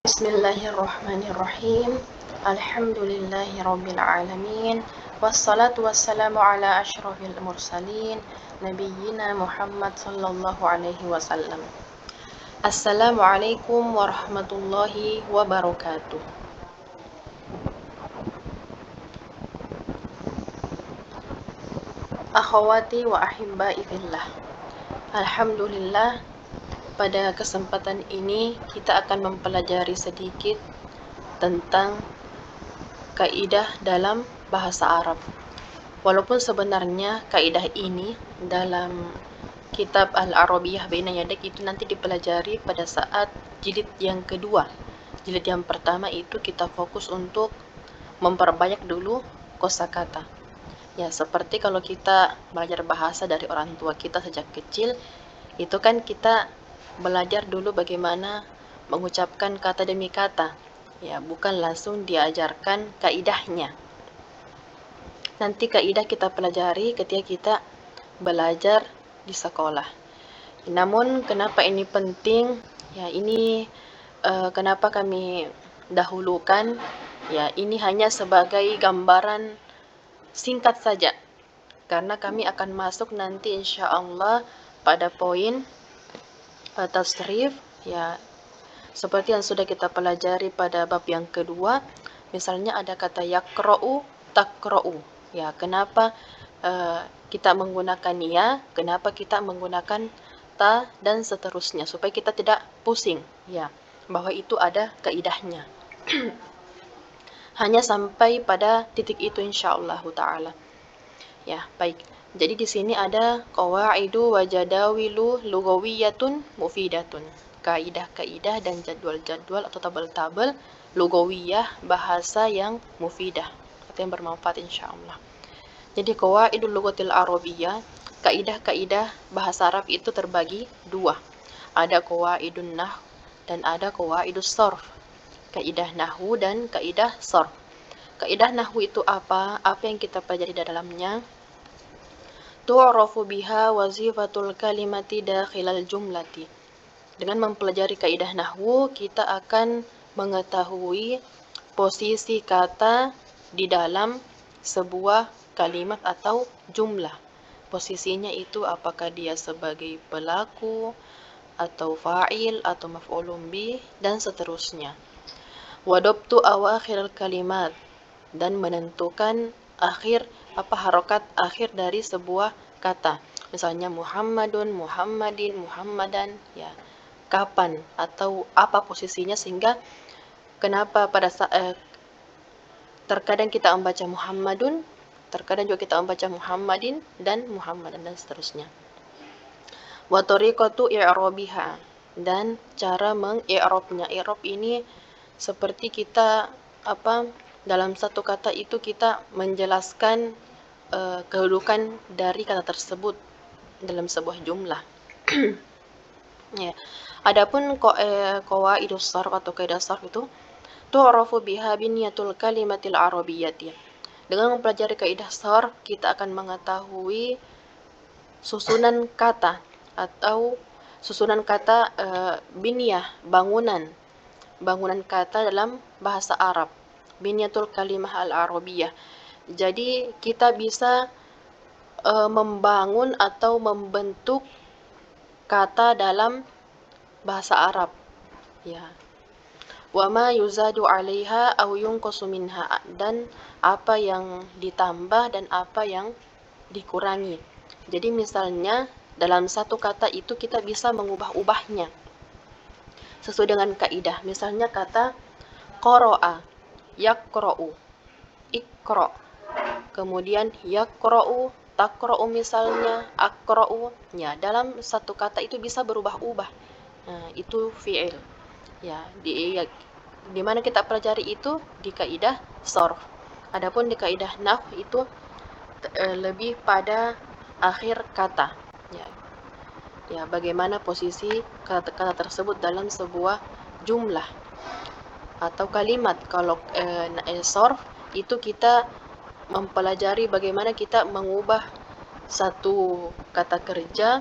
Bismillahirrahmanirrahim. Alhamdulillahirabbil alamin. Wassalatu wassalamu ala asyrafil mursalin nabiyyina Muhammad sallallahu alaihi wasallam. Assalamualaikum warahmatullahi wabarakatuh. Akhwati wa ahibbai fillah. Alhamdulillah, pada kesempatan ini kita akan mempelajari sedikit tentang kaidah dalam bahasa Arab. Walaupun sebenarnya kaidah ini dalam kitab Al-Arabiyah Baina Yadak itu nanti dipelajari pada saat jilid yang kedua. Jilid yang pertama itu kita fokus untuk memperbanyak dulu kosakata. Ya, seperti kalau kita belajar bahasa dari orang tua kita sejak kecil, itu kan kita belajar dulu bagaimana mengucapkan kata demi kata. Ya, bukan langsung diajarkan kaidahnya. Nanti kaidah kita pelajari ketika kita belajar di sekolah. Namun kenapa ini penting? Ya, ini kenapa kami dahulukan? Ya, ini hanya sebagai gambaran singkat saja. Karena kami akan masuk nanti insyaallah pada poin tasrif, ya, seperti yang sudah kita pelajari pada bab yang kedua. Misalnya ada kata yaqra'u, taqra'u. Ya, kenapa kita menggunakan ya, kenapa kita menggunakan ta dan seterusnya, supaya kita tidak pusing, ya, bahwa itu ada kaidahnya. Hanya sampai pada titik itu insyaallah taala. Ya, baik. Jadi di sini ada qawaidu wa jadawilu lugawiyatun mufidatun. Kaidah-kaidah dan jadwal-jadwal atau tabel-tabel lugawiyah, bahasa yang mufidah atau yang bermanfaat insyaallah. Jadi qawaidul lughatil arabiyyah, kaidah-kaidah bahasa Arab itu terbagi dua. Ada qawaidun nahw dan ada qawaidus sarf. Kaidah nahwu dan kaidah sarf. Kaidah nahwu itu apa? Apa yang kita pelajari di dalamnya? Tu'rafu biha wazifatul kalimati dakhilal jumlati. Dengan mempelajari kaidah nahwu, kita akan mengetahui posisi kata di dalam sebuah kalimat atau jumlah. Posisinya itu apakah dia sebagai pelaku atau fa'il atau maf'ulun bih dan seterusnya. Wadabtu awakhirul kalimat, dan menentukan harokat akhir dari sebuah kata. Misalnya Muhammadun, Muhammadin, Muhammadan, ya. Kapan atau apa posisinya, sehingga kenapa pada saat terkadang kita membaca Muhammadun, terkadang juga kita membaca Muhammadin dan Muhammadan dan seterusnya. Wa tariqatu i'rabiha, dan cara meng-i'rabnya. I'rab ini seperti kita dalam satu kata itu kita menjelaskan kedudukan dari kata tersebut dalam sebuah jumlah. Ya. Adapun qawaidus sarf atau kaidah sarf itu tu'rafu biha binyatul kalimatil arabiyyati. Dengan mempelajari kaidah sarf, kita akan mengetahui susunan kata atau susunan kata binyah, bangunan kata dalam bahasa Arab. Binyatul kalimah al-arabiyyah. Jadi kita bisa membangun atau membentuk kata dalam bahasa Arab, ya. Wa ma yuzadu 'alaiha aw yunqasu minha, dan apa yang ditambah dan apa yang dikurangi. Jadi misalnya dalam satu kata itu kita bisa mengubah-ubahnya sesuai dengan kaidah. Misalnya kata qara'a, yaqra'u, iqra'. Kemudian yaqra'u, taqra'u, misalnya aqra'u. Ya, dalam satu kata itu bisa berubah-ubah. Nah, itu fi'il. Ya, di mana kita pelajari itu di kaidah sarf. Adapun di kaidah nahw itu lebih pada akhir kata. Ya, bagaimana posisi kata-kata tersebut dalam sebuah jumlah atau kalimat. Kalau sarf itu kita mempelajari bagaimana kita mengubah satu kata kerja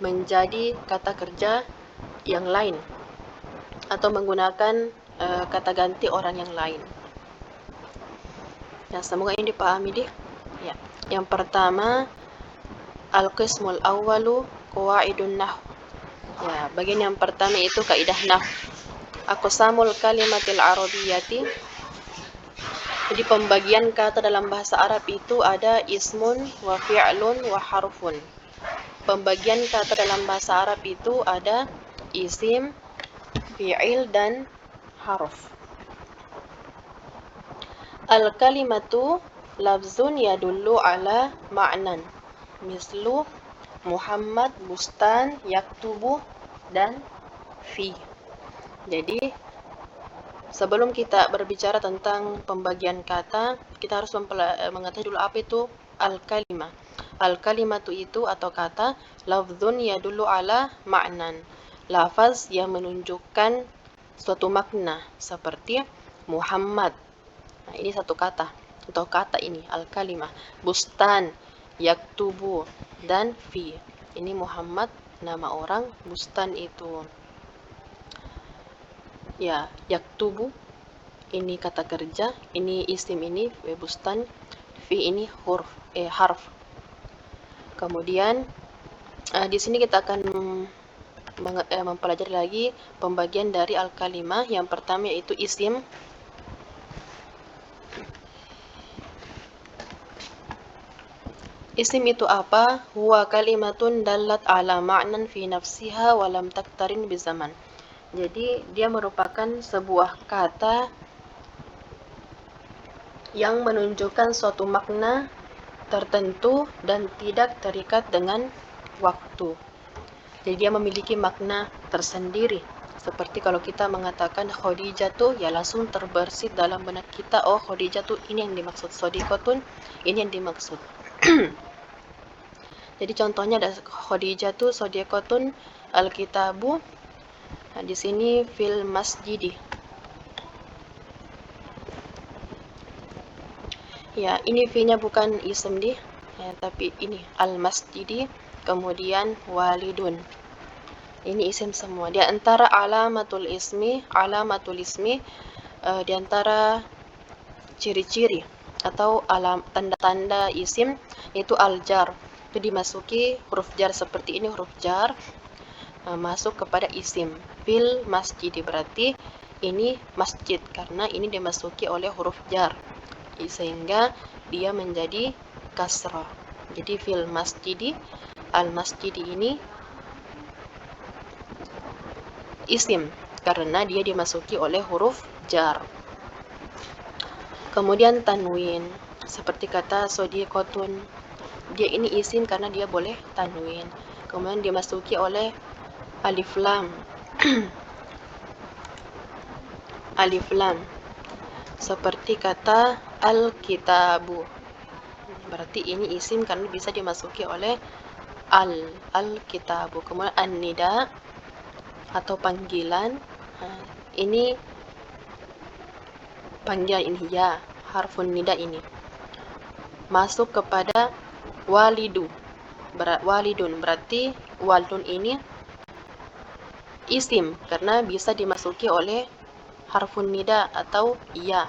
menjadi kata kerja yang lain. atau menggunakan kata ganti orang yang lain. Nah, semoga ini dipahami deh. Ya. Yang pertama, al-qismul awwalu qawaidun nahw. Ya, bagian yang pertama itu kaidah nahw. Aqsamul kalimatil arabiyyati. Jadi pembagian kata dalam bahasa Arab itu ada ismun wa fi'lun wa harfun. Pembagian kata dalam bahasa Arab itu ada isim, fi'il, dan harf. Al-kalimatu lafzun yadullu ala ma'nan. Mislu Muhammad, bustan, yaktubu, dan fi. Jadi sebelum kita berbicara tentang pembagian kata, kita harus mengetahui dulu apa itu al-kalimah. Al-kalimatu itu atau kata lafzun yadullu ala ma'nan. Lafaz yang menunjukkan suatu makna seperti Muhammad. Nah, ini satu kata atau kata ini al-kalimah. Bustan, yaktubu, dan fi. Ini Muhammad nama orang, bustan itu ya yaktubu ini kata kerja, ini isim, ini bustan, fi ini harf. Kemudian di sini kita akan mempelajari lagi pembagian dari al-kalimah. Yang pertama yaitu isim. Isim itu apa? Huwa kalimatun dallat ala ma'nan fi nafsiha wa lam taktarin bizaman. Jadi dia merupakan sebuah kata yang menunjukkan suatu makna tertentu dan tidak terikat dengan waktu. Jadi dia memiliki makna tersendiri. Seperti kalau kita mengatakan Khadijah tuh, ya langsung terbersit dalam benak kita, oh Khadijah tuh ini yang dimaksud, Sodiqotun ini yang dimaksud. Jadi contohnya ada Khadijah tuh, Sodiqotun, al-kitabu. Nah, di sini fil masjidi. Ya, ini fi-nya bukan ism di, ya, tapi ini al-masjidi, kemudian walidun. Ini isim semua. Di antara alamatul ismi, di antara ciri-ciri atau tanda-tanda isim itu al-jar. Itu dimasuki huruf jar seperti ini, huruf jar masuk kepada isim. Fil masjidi berarti ini masjid karena ini dimasuki oleh huruf jar, sehingga dia menjadi kasrah. Jadi fil masjidi, al-masjidi ini isim karena dia dimasuki oleh huruf jar. Kemudian tanwin, seperti kata sodiqotun, dia ini isim karena dia boleh tanwin. Kemudian dimasuki oleh alif lam. Alif lam, seperti kata al-kitabu, berarti ini isim karena bisa dimasuki oleh al-kitabu. Kemudian an-nida atau panggilan, ini panggilan ini ya, harfun nida ini masuk kepada walidun, berarti walidun ini isim karena bisa dimasuki oleh harfun nida atau ya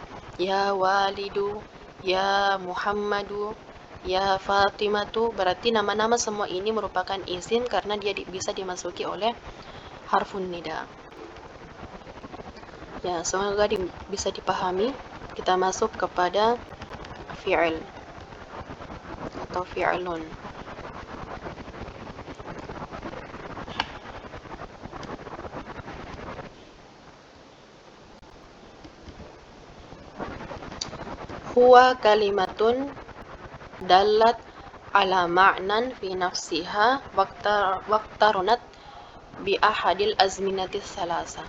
walidu, ya Muhammadu, ya Fatimatu. Berarti nama-nama semua ini merupakan isim karena dia bisa dimasuki oleh harfun nida. Ya, semoga bisa dipahami. Kita masuk kepada fi'il atau fi'ilun. Huwa kalimatun dallat ala ma'nan fi nafsiha waqtarunat bi ahadil azminatis salasa.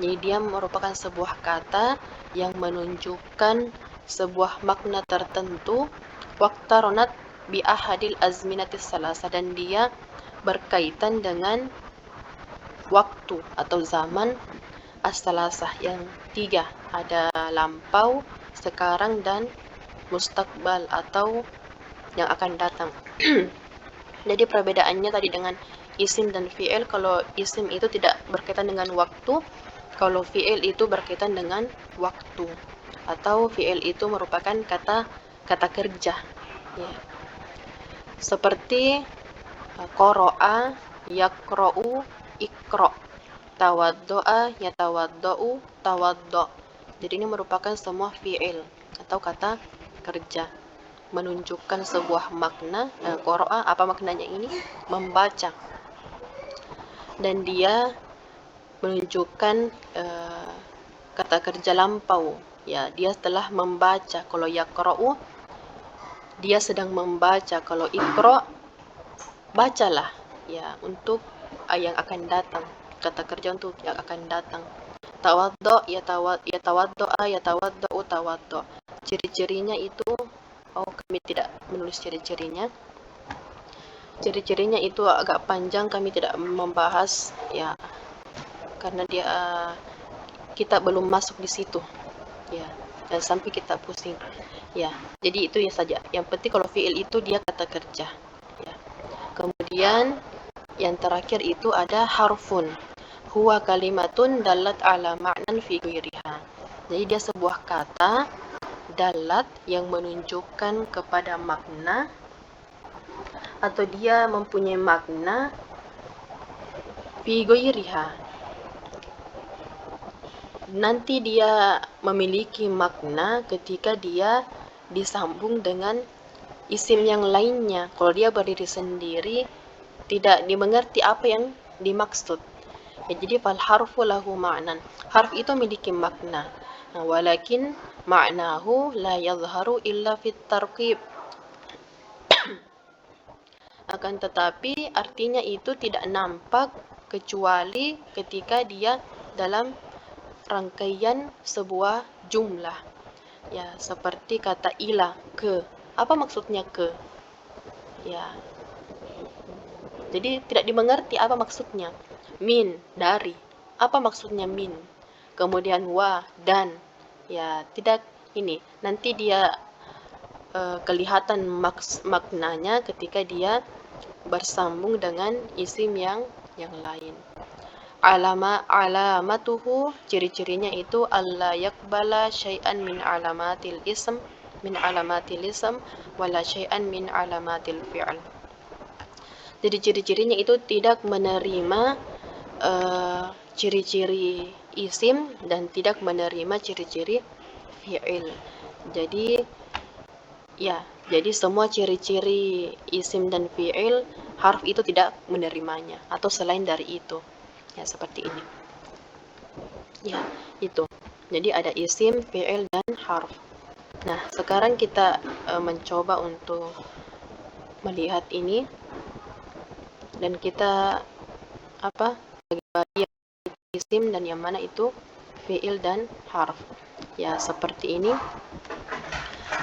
Jadi dia merupakan sebuah kata yang menunjukkan sebuah makna tertentu, waqtarunat bi ahadil azminatis salasa, dan dia berkaitan dengan waktu atau zaman as-salasah yang tiga, ada lampau, sekarang, dan mustaqbal atau yang akan datang. Jadi perbedaannya tadi dengan isim dan fi'il, kalau isim itu tidak berkaitan dengan waktu, kalau fi'il itu berkaitan dengan waktu, atau fi'il itu merupakan kata kerja. Ya. Seperti qara'a, yaqra'u, iqra', tawaddo'a, yatawadda'u, tawaddo'. Jadi ini merupakan semua fi'il atau kata kerja, menunjukkan sebuah makna. Qara'a, apa maknanya ini? Membaca. Dan dia menunjukkan kata kerja lampau. Ya, dia telah membaca. Kalau yaqra'u, dia sedang membaca. Kalau iqra', bacalah. Ya, untuk yang akan datang. Kata kerja untuk yang akan datang. Tawaddo', yatawaddo'a, yatawadda'u, tawaddo'. Ciri-cirinya itu, kami tidak menulis ciri-cirinya. Ciri-cirinya itu agak panjang, kami tidak membahas, ya, karena kita belum masuk di situ, ya, dan sampai kita pusing, ya. Jadi itu ya saja. Yang penting kalau fi'il itu dia kata kerja, ya. Kemudian yang terakhir itu ada harfun, huwa kalimatun dalat ala ma'nan fi ghairiha. Jadi dia sebuah kata dalat yang menunjukkan kepada makna, atau dia mempunyai makna fi ghairiha. Nanti dia memiliki makna ketika dia disambung dengan isim yang lainnya. Kalau dia berdiri sendiri, tidak dimengerti apa yang dimaksud. Ya, jadi fal harfu lahu ma'nan. Harf itu memiliki makna. Nah, walakin ma'nahu la yadhharu illa fit tarqib. Akan tetapi artinya itu tidak nampak kecuali ketika dia dalam rangkaian sebuah jumlah. Ya, seperti kata ila, ke. Apa maksudnya ke? Ya. Jadi tidak dimengerti apa maksudnya. Min, dari. Apa maksudnya min? Kemudian wa, dan. Ya, tidak ini. Nanti dia kelihatan maknanya ketika dia bersambung dengan isim yang lain. Alamatuhu, ciri-cirinya itu alla yakbala syai'an min alamatil ism wala syai'an min alamatil fi'l. Jadi ciri-cirinya itu tidak menerima ciri-ciri isim dan tidak menerima ciri-ciri fi'il. Jadi ya, jadi semua ciri-ciri isim dan fi'il, harf itu tidak menerimanya atau selain dari itu. Ya, seperti ini. Ya, itu. Jadi ada isim, fi'il, dan harf. Nah, sekarang kita mencoba untuk melihat ini. Dan kita bagi-bagi isim dan yang mana itu fi'il dan harf. Ya, seperti ini.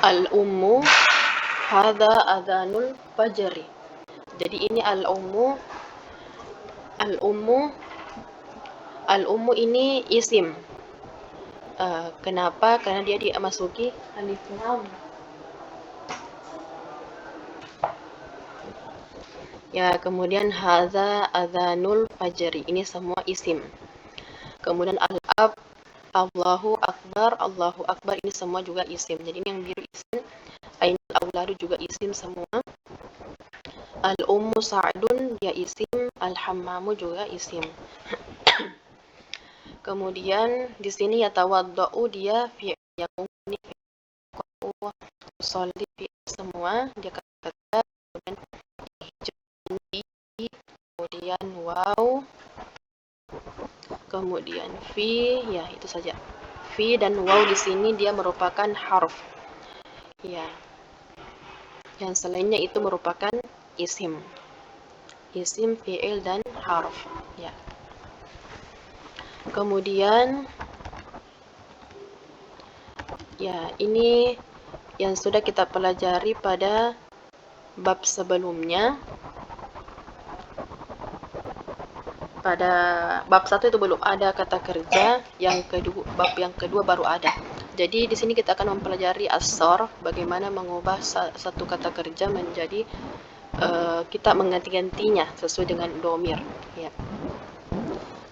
Al-ummu hadza adhanul fajri. Jadi ini al-ummu ini isim. Kenapa? Karena dia dimasuki alif lam. Ya, kemudian hadza adzanul fajri. Ini semua isim. Kemudian al-ab, Allahu akbar, ini semua juga isim. Jadi ini yang biru isim. Ainul auladu juga isim semua. Al-ummu sa'dun, dia isim. Al-hammamu juga isim. Kemudian di sini yatawadda'u, dia fi'il, yakuni fi'il, sholli fi'il semua, dia kata, kemudian waw, kemudian fi, ya itu saja. Fi dan waw di sini dia merupakan harf. Ya. Yang selainnya itu merupakan isim. Isim, fi'il, dan harf. Ya. Kemudian ya, ini yang sudah kita pelajari pada bab sebelumnya. Pada bab 1 itu belum ada kata kerja, bab yang kedua baru ada. Jadi di sini kita akan mempelajari as-sarf, bagaimana mengubah satu kata kerja menjadi kita mengganti-gantinya sesuai dengan dhamir, ya.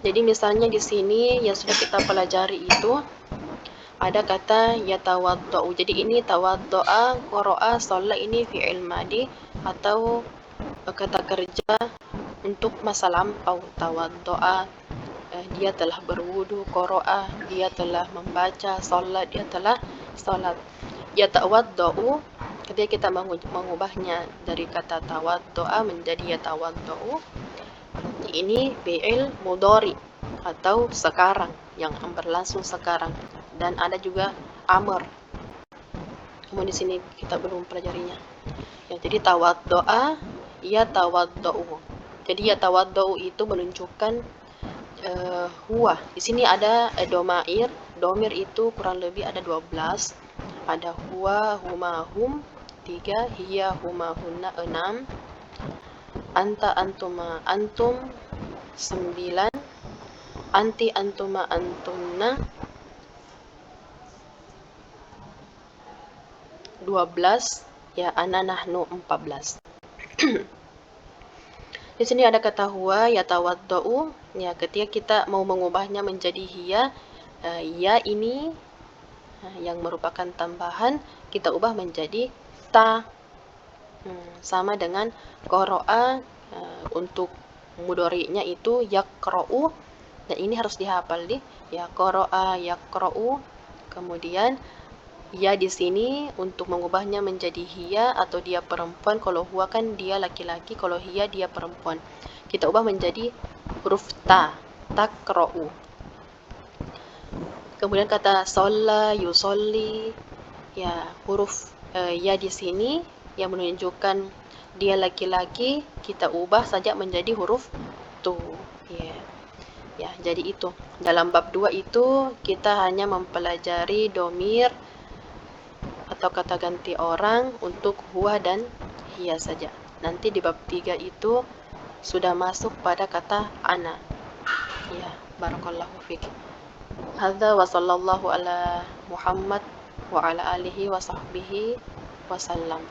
Jadi misalnya di sini yang sudah kita pelajari itu ada kata yatawaddau. Jadi ini tawaddoa, qara'a, sholat ini fi'il madi atau kata kerja untuk masa lampau. Tawaddoa, dia telah berwudu, qara'a, dia telah membaca, sholat, dia telah sholat. Yatawaddau, ketika kita mengubahnya dari kata tawaddoa menjadi yatawaddau, ini fi'il mudhari atau sekarang, yang berlangsung sekarang. Dan ada juga amr. Kemudian di sini kita belum pelajarinya. Ya, jadi tawaddoa, ya tawaddau. Jadi ya tawaddau itu menunjukkan huwa. Di sini ada domair. Domir itu kurang lebih ada 12. Ada huwa, huma, hum 3, hiya, huma, hunna 6, anta, antuma, antum 9, anti, antuma, antunna 12, ya ana, nahnu 14. Di sini ada kata huwa yatawaddau, ya ketika kita mau mengubahnya menjadi hiya, ya ini yang merupakan tambahan kita ubah menjadi ta. Sama dengan qara'a, untuk mudhari'nya itu yaqra'u, dan ini harus dihafal nih, ya qara'a yaqra'u. Kemudian ya di sini untuk mengubahnya menjadi hiya atau dia perempuan. Kalau huwa kan dia laki-laki, kalau hiya dia perempuan. Kita ubah menjadi huruf ta, taqra'u. Kemudian kata sholla, yusolli, ya huruf ya di sini yang menunjukkan dia laki-laki, kita ubah saja menjadi huruf tu. Ya, jadi itu. Dalam bab 2 itu kita hanya mempelajari domir atau kata ganti orang untuk huwa dan hiya saja. Nanti di bab 3 itu sudah masuk pada kata ana. Ya, barakallahu fiik. Hadza wa sallallahu ala Muhammad wa ala alihi wa sahbihi wasallam.